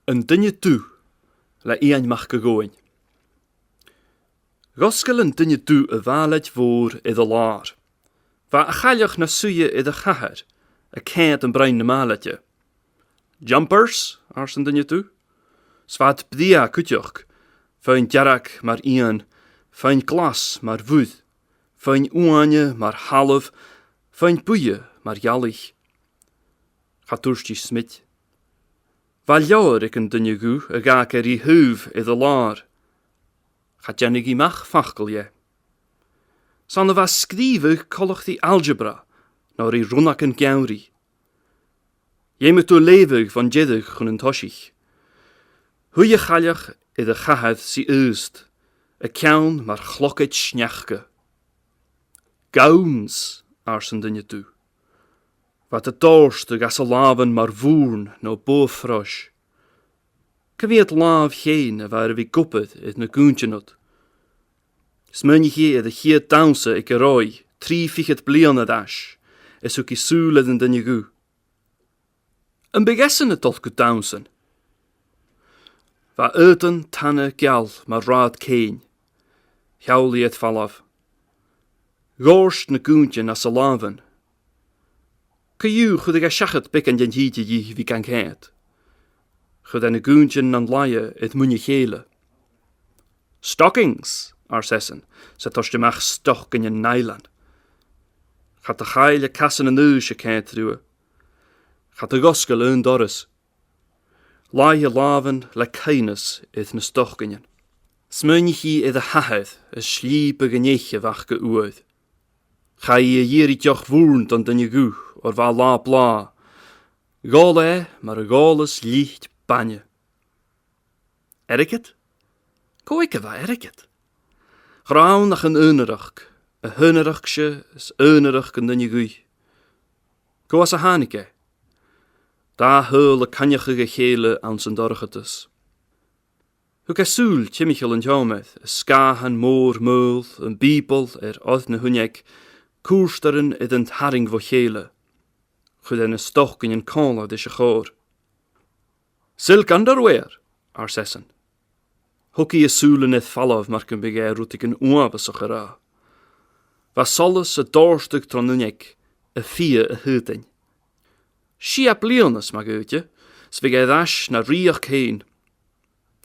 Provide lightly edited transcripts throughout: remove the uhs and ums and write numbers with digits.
Yn Duine Dubh, le Iain mach Ghobhainn. Goscail yn Duine Dubh y bhailid fôr iddo lár. Va a chailech na suie iddo chahar, a céad yn brain na málidje. Jumpers, ars yn Duine Dubh. Svad bdia cwtioch, fain jarach mar Iain, fain glas mar fwyd, fain uanje mar half, fain buie mar jalich. Chatúrsti smit. Va leor ik yn Duine Dubh a gach I hwf iddo lár. Chajanig I mach fachgol je. San va skrivig kolch die algebra, nor I runnak yn gawri. Je moet toe levig van jedig chun yn toshich. Hoe je chaliach iddo chahad si oost, a cawn mar chlokket snachke. Gauns, ars yn Duine Dubh. Wat de dorst gas a laven mar voern no bofrosh. Kan het laaf geen waar we guppet het na goentjenot. Smönje de hier downse ik roi, 3 fichet blian dash, is ook I soele den Duine Dubh. Een begessen het tot downsen. Va uten tanne gal maar raad keen. Jauli het valaf. Gorst na goontjen as a laven. Kaju goed ik schachet bikken den hietje je wie kan geet. Goed en goontjen an laie het munje gele. Stockings, arsessen, ze toste mach stock in je neiland. Gaat de geile kassen en neusje keet ruwe. Gaat de goskel een dorres. Laie laven le keines het na stockingen. Smunje I de haheid, een sliepe genetje wachke uit. Ga je hier joch woont aan Duine Dubh, or va la bla. Gole, maar goles licht banje. Eriket? Koike va eriket. Graun nach een unerach, een hunnerachsje is unerach in Duine Dubh. Go as a hanike. Da heule kanjige gele aan zijn dorgetes. Huk soel tjimichel en jomet, ska en moor meul, een bibel othne hunjek, koersteren het haring vo gele. Goed en stoch in een kola de goor. Silk underwear, arsessen. Hukkie soelen het valaf marken begij roetik een oabesogera. Was solles het doorstuk tronunjek, een vier een huting. Siap leones mag uitje, svig dash na riach heen.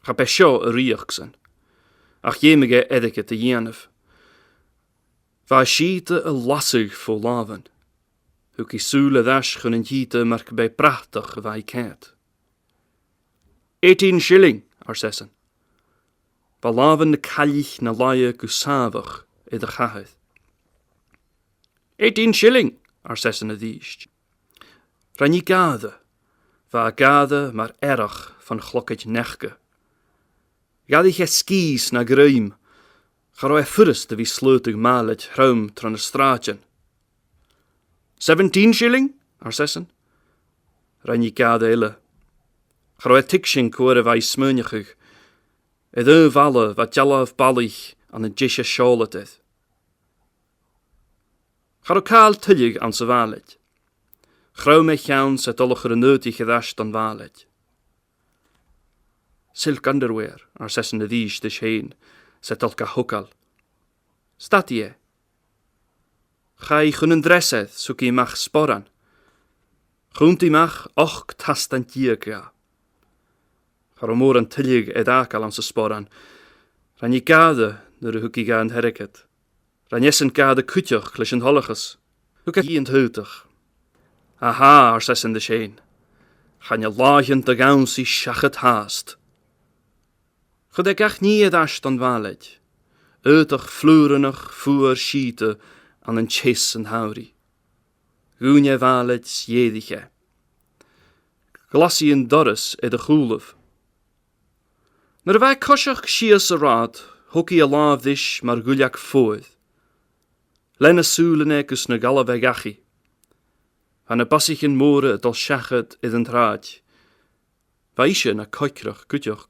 Ga pesho a riachsen. Ach jemige edike te jenef. Va schiete a lassig vo laven. Huki soele dash gun een jiete mark bij prachtig vai ket. 18 shilling, arsessen. Va laven de kallich na laie gusavig I de gaheid. 18 shilling, arsessen a diest. Ranni gade, va gade maar erg van glokket nechke. Gade je skis na gruim, garoi furst de wie sleutig malet ruim tran de straatjen. 17 shilling, arsessen. Ranni gade ille. Garoi tikshin kore vai smönjachig. Valle wat jallaf ballig aan een jisje scholet is. Garoi kaal tullig aan se valet. Grauw met gaan zet alle geneutig gedasht dan walet. Silk underwear, arsessen de dies de heen, zet elka hukal. Staat je? Ga je gunnen dresset, zoek je mag sporan. Groent je mag och tastant jierga. Garomoor en tillig edakal aan se sporan. Ran je kade, door de hukkie gaan herket. Ran jessen kade kutjoch, klishen holliges. Hoek je in het heutig. Aha, arsessen de sheen. Gaan je lagen de gaunsie schachet haast. Gedek ach nie dash dan walet. Uitig vloerenig voer schiete aan een chis en hauri. Goenje walet jedige. Glassie en dorres de goelef. Naar wij koshach schies raad, hokkie a laafdish maar guljak voed. Lenne soelenekus na galle vegachi. Van een passigen moore het al schachet een draad. Weisje na koikrach kutjoch.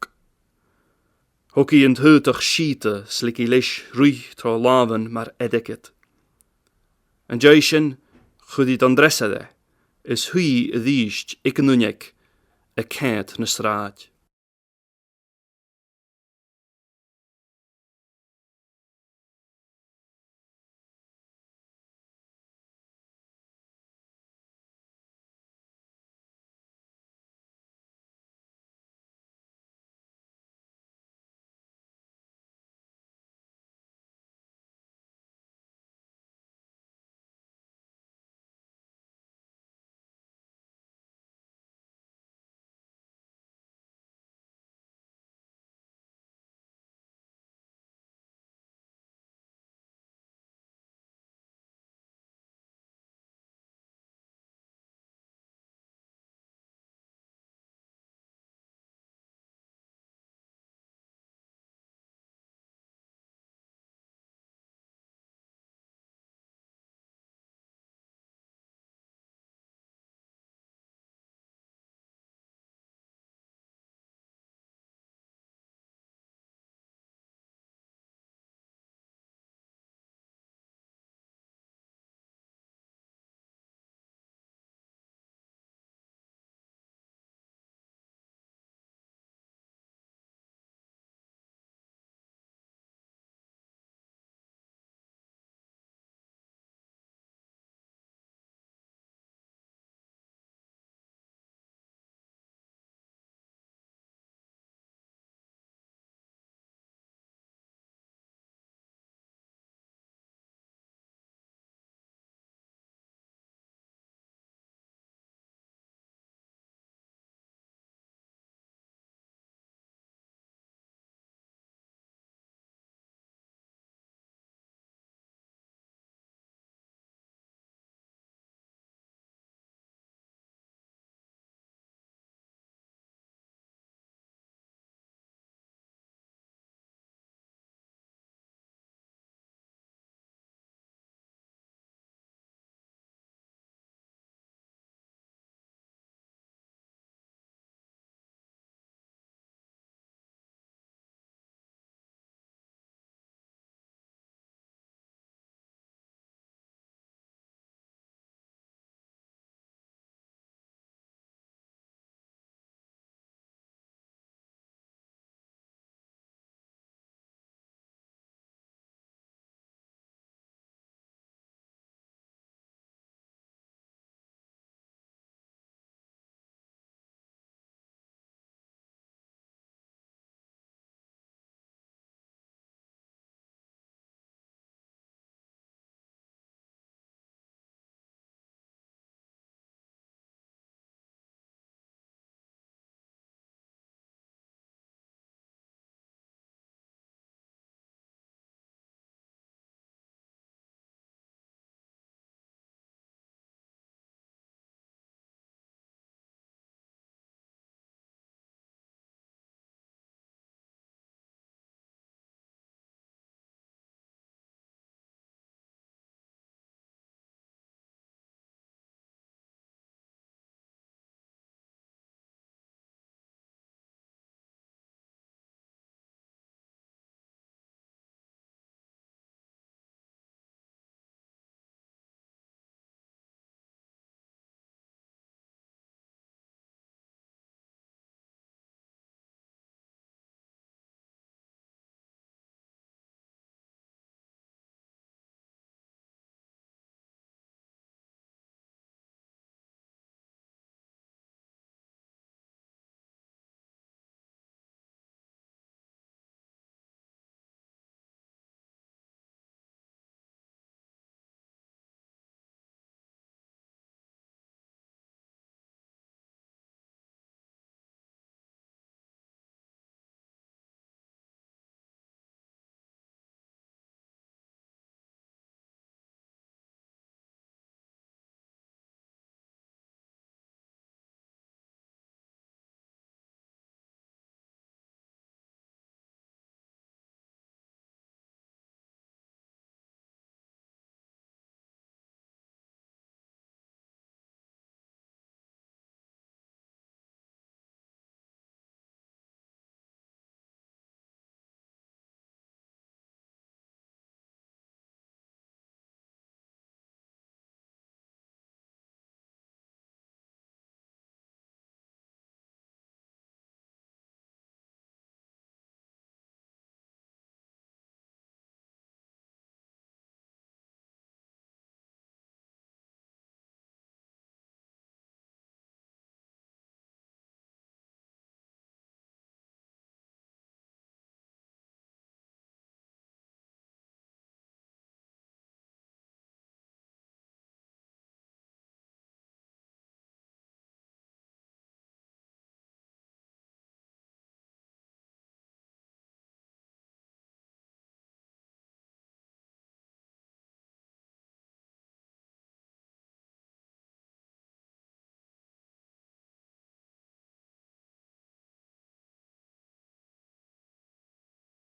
Hokkie in het heutig schiete slikkie lish rui tro laven maar edeket. En jaisjen, goedie dan dressede, is hui diest ik nunjek, a kent na straat.